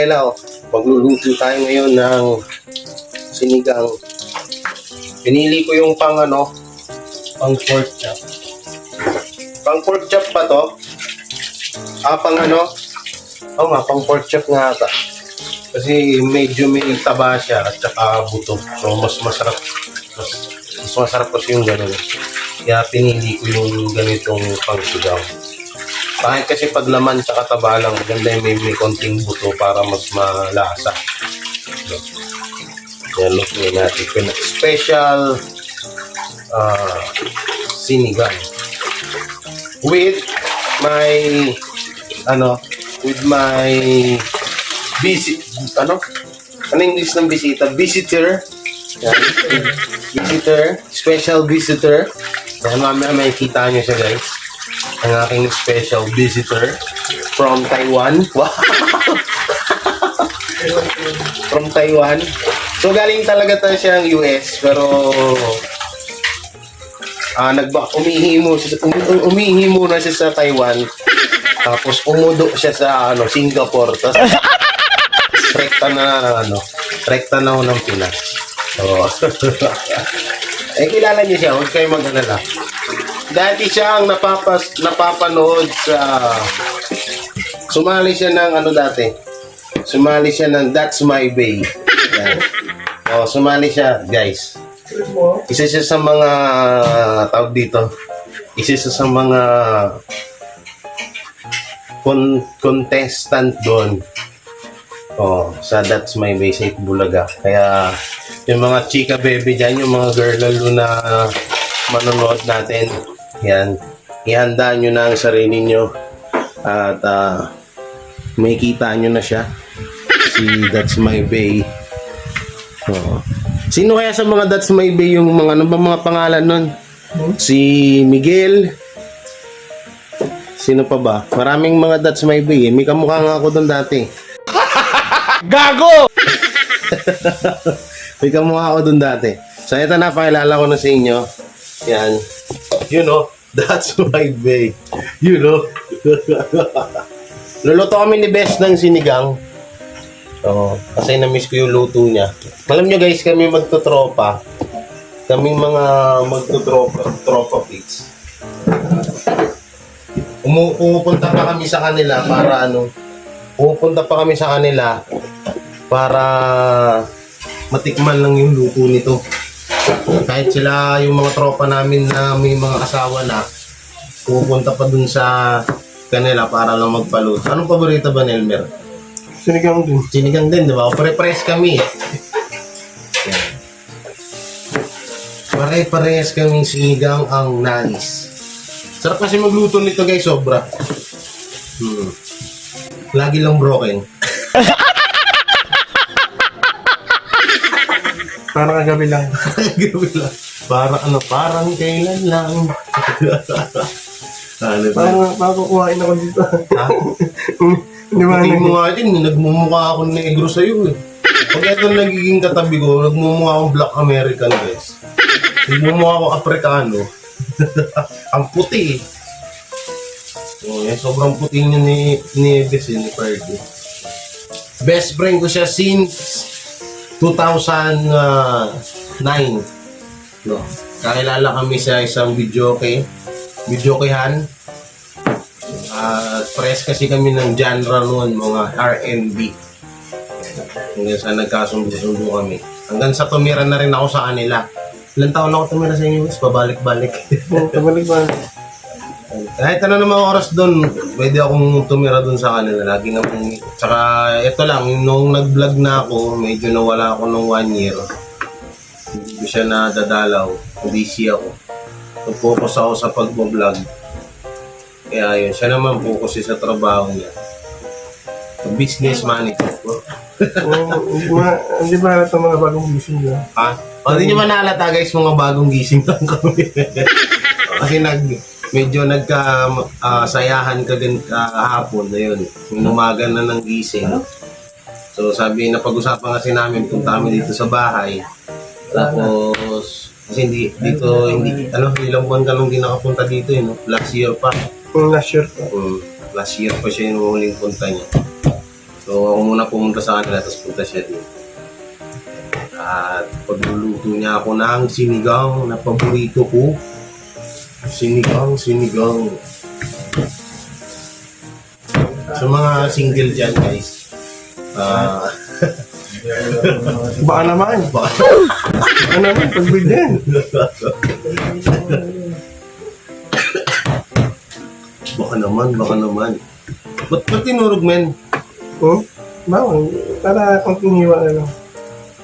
Manuela, oh. Magluluto tayo ngayon ng sinigang. Pinili ko yung pang pork chop. Pang pork chop ba to? Pang pork chop nga ata. Kasi medyo may taba siya at saka buto. So mas masarap kasi yung gano'n. Kaya pinili ko yung ganitong pangsigaw. Bakit kasi pag laman tsaka taba lang, maganda yung may konting buto para mas malasa. So, yan, lutuin natin. Special sinigang. With my English ng bisita? Visitor. Yan. Visitor. Special visitor. Yan, mamaya may kita nyo siya, guys. Ang aking special visitor from Taiwan. Wow! From Taiwan. So, galing talaga tayo siyang US, pero umihimo na siya sa Taiwan. Tapos umudo siya sa Singapore. Tapos rekta na ng Pinas. So, kilala niyo siya, huwag kayo mag-alala. Dati siya ang napapanood sa sumali siya ng Sumali siya ng That's My Bay. Yan. Sumali siya, guys. Isa siya sa mga Isa siya sa mga contestant doon. Sa That's My Bay sa Itbulaga. Kaya yung mga chika baby dyan, yung mga girl lalo na manonood natin, yan, ihanda nyo na ang sarili nyo at may kita nyo na siya, si That's My Bay. Sino kaya sa mga That's My Bay yung mga pangalan nun? Si Miguel. Sino pa ba? Maraming mga That's My Bay eh. May kamukha nga ako doon dati. Gago! May kamukha ako doon dati. So ito na, pakilala ko na sa inyo. Yan. That's My Bay. Luluto kami ni Best ng sinigang. Kasi na-miss ko yung luto niya. Alam nyo guys, kami magtutropa. Kaming mga magtutropa pics. Pumupunta pa kami sa kanila para matikman lang yung luto nito. Kahit sila, yung mga tropa namin na may mga asawa na, pupunta pa dun sa kanila para lang magpaluto. Anong paborito ba, Nelmer? Sinigang din. Sinigang din, di ba? Pare-pares kami. Yan. Pare-pares kaming sinigang ang nais. Sarap kasi magluto nito guys, sobra. Lagi lang broken. Parang kagabi lang. Parang kailan lang. Parang kukuhain ako dito. Ha? Hindi ba? Hindi mo nga din, nagmumukha akong negro sa'yo eh. Pag ito nagiging katabi ko, nagmumukha akong Black American guys. Nagmumukha akong Afrikano. Ang puti eh. Sobrang puti niya ni Bes, ni Ferdy. Best friend ko siya since 2009. Kakilala kami sa isang videokehan. Press kasi kami ng genre noon, mga R&B. Hanggang sa nagkasundo-sundo kami. Hanggang sa tumira na rin ako sa kanila. Ilang taon ako tumira sa inyo, pabalik-balik. Pabalik-balik. Kahit ano naman oras doon, pwede akong tumira doon sa kanila. Lagi naman. Tsaka ito lang, nung nag-vlog na ako, medyo nawala ako nung 1 year. Hindi ko siya nadadalaw. Busy ako. Focus ako sa pag-vlog. Kaya yun, siya naman focus sa trabaho niya. Business man ito. Hindi ba halata mga bagong gising niya? Ha? Hindi nyo ba naalata guys, mga bagong gising lang kami. Kasi medyo nagka-sayahan ka din kahapon na yun. Umaga na ng gising. So sabi, napag-usapan kasi namin, punta kami dito sa bahay. Tapos, kasi ilang buwan ka nung di nakapunta dito eh, no? Last year pa. Last year pa. Last year pa siya yung huling punta niya. So, ako muna pumunta sa kanila, tapos punta siya din. At pagluluto niya ako ng sinigang na paborito ko. Sinigang. Sa mga single dyan, guys. Baka naman. Baka naman, pagbigyan. Baka naman. Ba't tinurog, men? Bawang. Para konting hiwa na lang.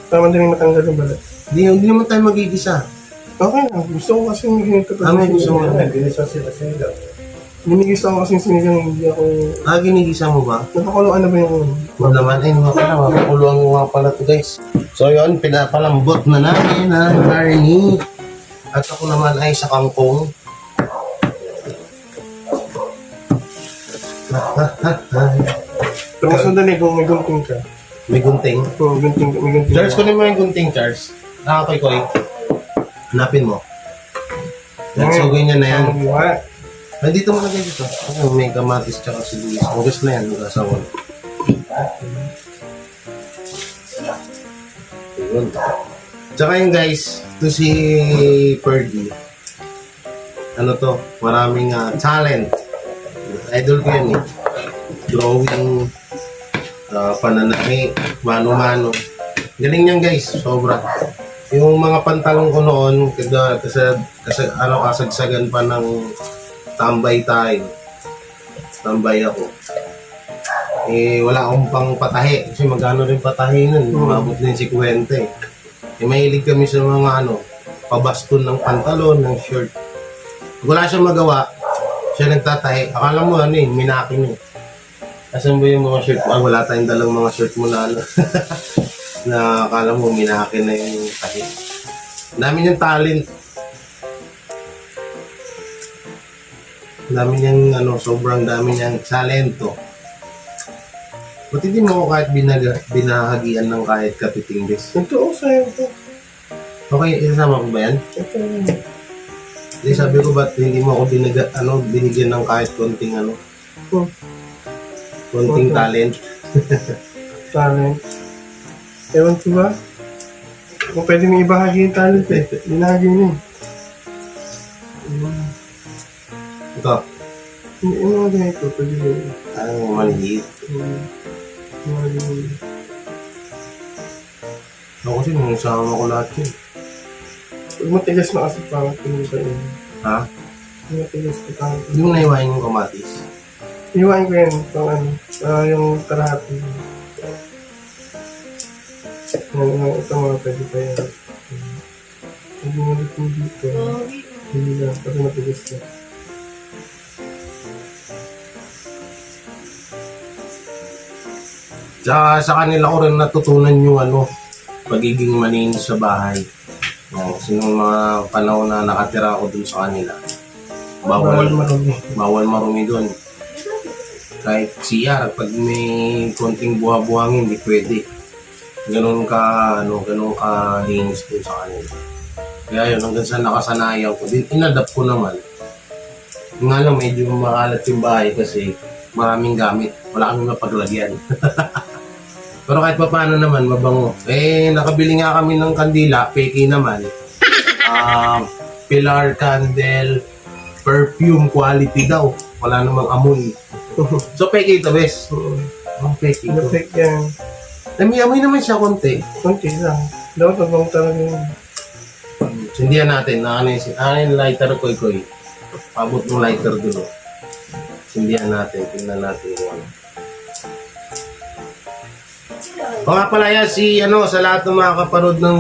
Para madaling matanggal yung balat. Hindi naman tayo magigisa. Okay lang. Gusto ko kasi ganito. May gusto mo. Ginisa sila sinigang. Ginigisa ko kasi sinigang, hindi ako... Ginigisa mo ba? Nakakuluan na ba yung... Huwag naman, makakuluan mo nga pala to, guys. So yun, pinapalambot na namin ang garni. At ako naman ay sa kangkong. Pero mas madali kung may gunting ka. May gunting. May gunting. Charles, kunin mo yung gunting, Charles. Koy. Hanapin mo. So, ganyan na yan. Ay, dito mo lagay dito. May kamatis tsaka sibuyas. Oras na yan, mag-asawa. Yun. Tsaka yun, guys, ito si Ferdy. Ano to? Maraming talent. Idol ko yan eh. Drawing, pananahi, mano-mano. Galing niyan, guys. Sobra. Yung mga pantalong ko noon, kasagsagan pa ng tambay tayo. Tambay ako. Wala akong pang patahi. Kasi magkano rin patahi nun. Umabot din si Kuwente. Mahilig kami sa mga pabaston ng pantalon, ng shirt. Pag wala siyang magawa, siya nagtatahi. Akala mo minakin eh. Asan ba yung mga shirt ko? Wala tayong dalang mga shirt mo na na akala mo minakin na yung tahi. Dami niyang talent. Dami niyang sobrang dami niyang talento. Ba't hindi mo ako kahit binahagian ng kahit katitingbis? Ito, sa'yo ito. Okay, isasama ko ba yan? Ito. Hindi, sabi ko ba't hindi mo ako binigyan ng kahit konting konting talent. Talent. Ewan ko ba? Kung pwede may ibahagi yung talent binahagi niyo. Ito. Hindi mo ganito. Pwede mo. Maliit. Ako kasi nung isama ko lahat yun. Pag matigas na kasi parang pinusa yun. Ha? Pag matigas na parang pinusa. Yung naiwain yung kamatis. Iwain ko yan. Yung kalahati. Ito mga pwede pa yan. Hindi mo dito. Hindi na. Pag matigas na. Tsaka sa kanila ko rin natutunan yung pagiging malinis sa bahay. Kasi nung mga panahon na nakatira ako dun sa kanila, bawal marumi dun. Kahit CR, pag may konting buha-buhangin, hindi pwede. Ganun ka linis dun sa kanila. Kaya yun, hanggang sa nakasanayan ko, inadapt ko naman. Yung nga lang, medyo makalat yung bahay kasi maraming gamit. Wala kami mapaglagyan. Pero kahit pa paano naman, mabango. Nakabili nga kami ng kandila, peki naman. Pilar candle, perfume quality daw. Wala namang amoy. So, peki ito, bes. Peki ito. Perfect yan. Amoy naman siya konti. Kunti lang. Dapat mabang talaga yun. Sindihan natin. Yung lighter koy-koy. Pabot ng lighter dulo. Sindihan natin. Tingnan natin kung ano. O nga pala yan, sa lahat ng mga kapanood ng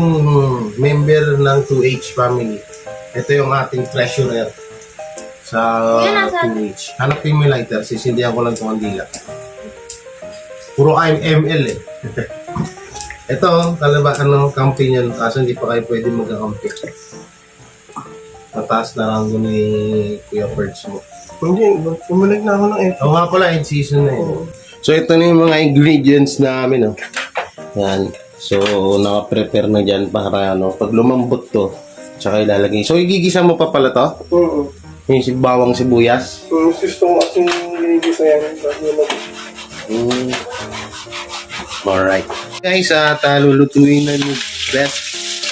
member ng 2H family. Ito yung ating treasurer sa 2H. Hanapin mo yung lighter, sisindihan ko lang itong andila. Puro ML eh. Ito, kampi niyan, kaso hindi pa kayo pwede magkakampi. Mataas na ranggo ni Kuya Perch mo. Hindi, bumalik na ako ng ito. O nga pala, end season na yun. So, ito na yung mga ingredients namin, Yan. So, naka-prepare na dyan para, pag lumambot to, tsaka ilalagay. So, igigisa mo pa pala to? Yung bawang sibuyas? Gusto ko kasi ginigisa yan. Alright. Guys, lulutuin na ni Beth.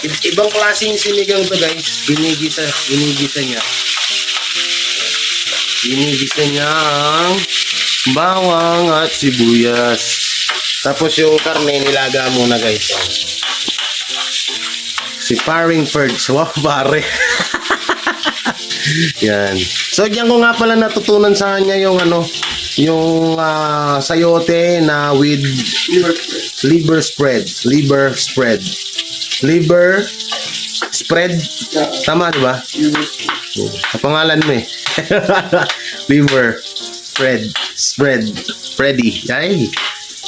Ibang klaseng sinigang to guys. Ginigisa niya. Ginigisa niya ang bawang at sibuyas. Tapos yung karne nilaga muna guys. Si Paring Ferds. Wow, pare. Yan. So, diyan ko nga pala natutunan sa kanya yung yung sayote na with liver spread. Tama, di ba? Ang pangalan mo eh. Liver spread. Freddy. Ay.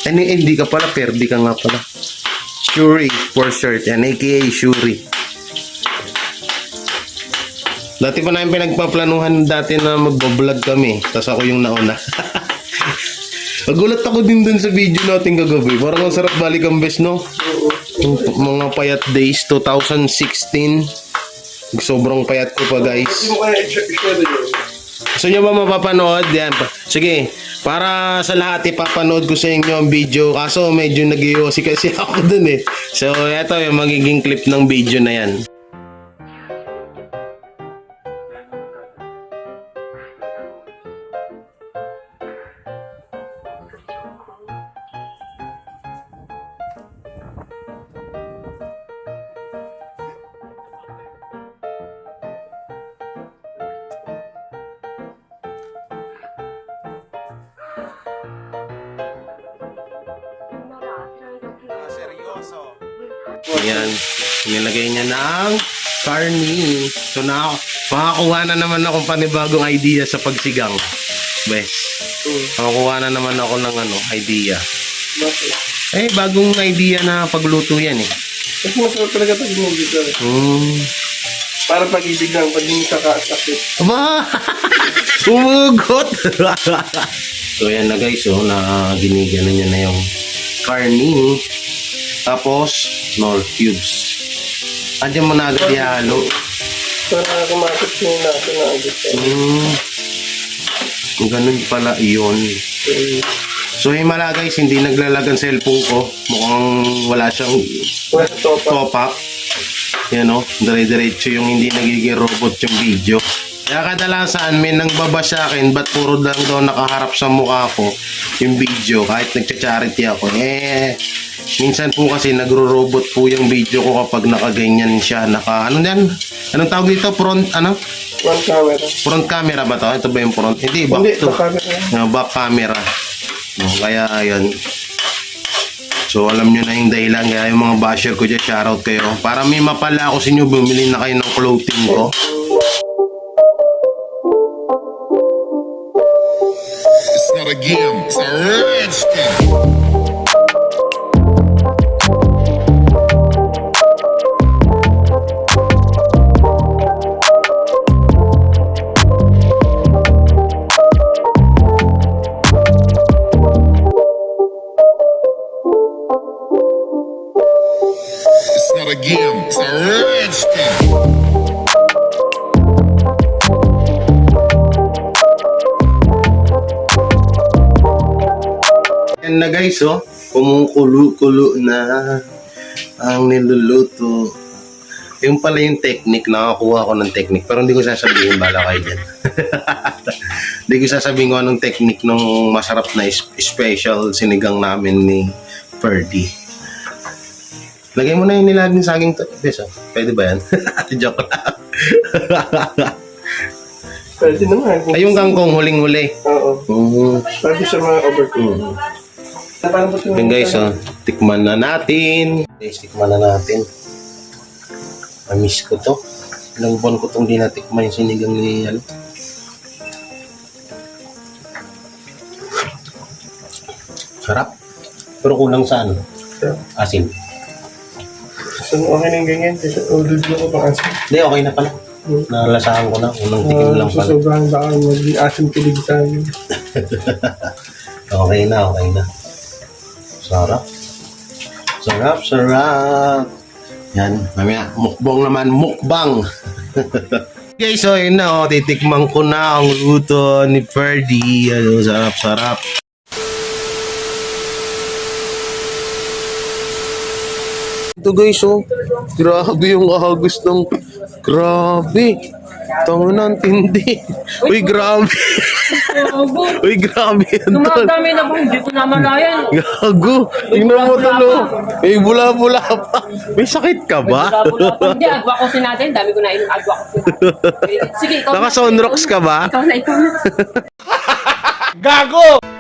Hindi ka pala, Perdi ka nga pala. Shuri for short. Yan, aka Shuri. Dati pa namin pinagpaplanuhan dati na magbablog kami. Tapos ako yung nauna. Nagulat ako din dun sa video natin kagabi. Parang ang sarap balikan bes, no? Yung mga payat days, 2016. Sobrang payat ko pa, guys. Gusto nyo ba mapapanood? Yan. Sige, para sa lahat ipapanood ko sa inyo ang video. Kaso medyo nag-iossi kasi ako dun eh. So, eto yung magiging clip ng video na yan. Ayan, nilagay niya ng karni. So makakuha na naman akong panibagong idea sa pagsigang. Bes, makakuha na naman ako ng idea. Eh, bagong idea na pagluto yan eh. Kasi masarap talaga pag ginigisa. Para pag-ibig lang, pag hindi kakasakit. Aba! Umugot! So yan na guys, na ginigyan niya na yung karni. Tapos, nor cubes. Andiyan mo na agad ihalo. Para kumakit yung natin na agad. Ganun pala yun. So, himala guys, hindi naglalagan cellphone ko. Mukhang wala siyang top up. Yan o, dire-diretso yung hindi nagiging robot yung video. Kaya kadalasan may nangbaba sa akin, ba't puro lang daw nakaharap sa mukha ko yung video kahit nagcha-charity ako. Minsan po kasi nagro-robot po yung video ko kapag nakaganyan siya. Ano yan? Anong tawag dito? Front camera. Front camera ba to? Ito ba yung front? Hindi, back to. Back camera. Kaya ayun. So alam nyo na yung dahilan. Kaya yung mga basher ko dyan, shoutout kayo. Para may mapala ako sa inyo, bumili na kayo ng clothing ko. It's not a game, it's a rich thing. It's not a game, it's a rich thing. Yan na guys, kumukulo-kulo na ang niluluto. Yung pala yung technique, nakakuha ko ng technique. Pero hindi ko sasabihin, bala kayo dyan. Hindi ko sasabihin ko anong technique nung masarap na special sinigang namin ni Ferdy. Lagay mo na yung nilaging saging to. Yes, pwede ba yan? Joke lang. Pwede naman. Ay, yung kangkong huling-huli. Oo. Pwede siya mga overcook. Yung guys, tikman na natin. Guys, tikman na natin. Mamiss ko to. Ilang buwan ko itong di natikman yung sinigang ni Sarap. Pero kulang sa asin. So, okay na yung ganyan. Ordered mo ko pang asin. Hindi, okay na pala. Nalasahan ko na. Unang tikim lang pala. Sobrang baka maging asin kilig tayo. Okay na. Sarap. Yan, mamaya, mukbang. Okay, so yun na, titikman ko na ang luto ni Ferdy. Sarap. to guys, oh. Grabe yung agos ng... Grabe. Tango na, ang tindi. Uy, grabe. Uy, grabe yan, tol. Dumadami na ba? Hindi ko naman na yan. Gago. Tingnan mo, tol, oh. Eh, bula-bula pa. May sakit ka ba? Bula-bula. Hindi, agwa ko si natin. Dami ko na inom. Agwa ko si natin. Sige, ikaw na. Naka-sunrocks ka ba? Ikaw na, ikaw na. Gago!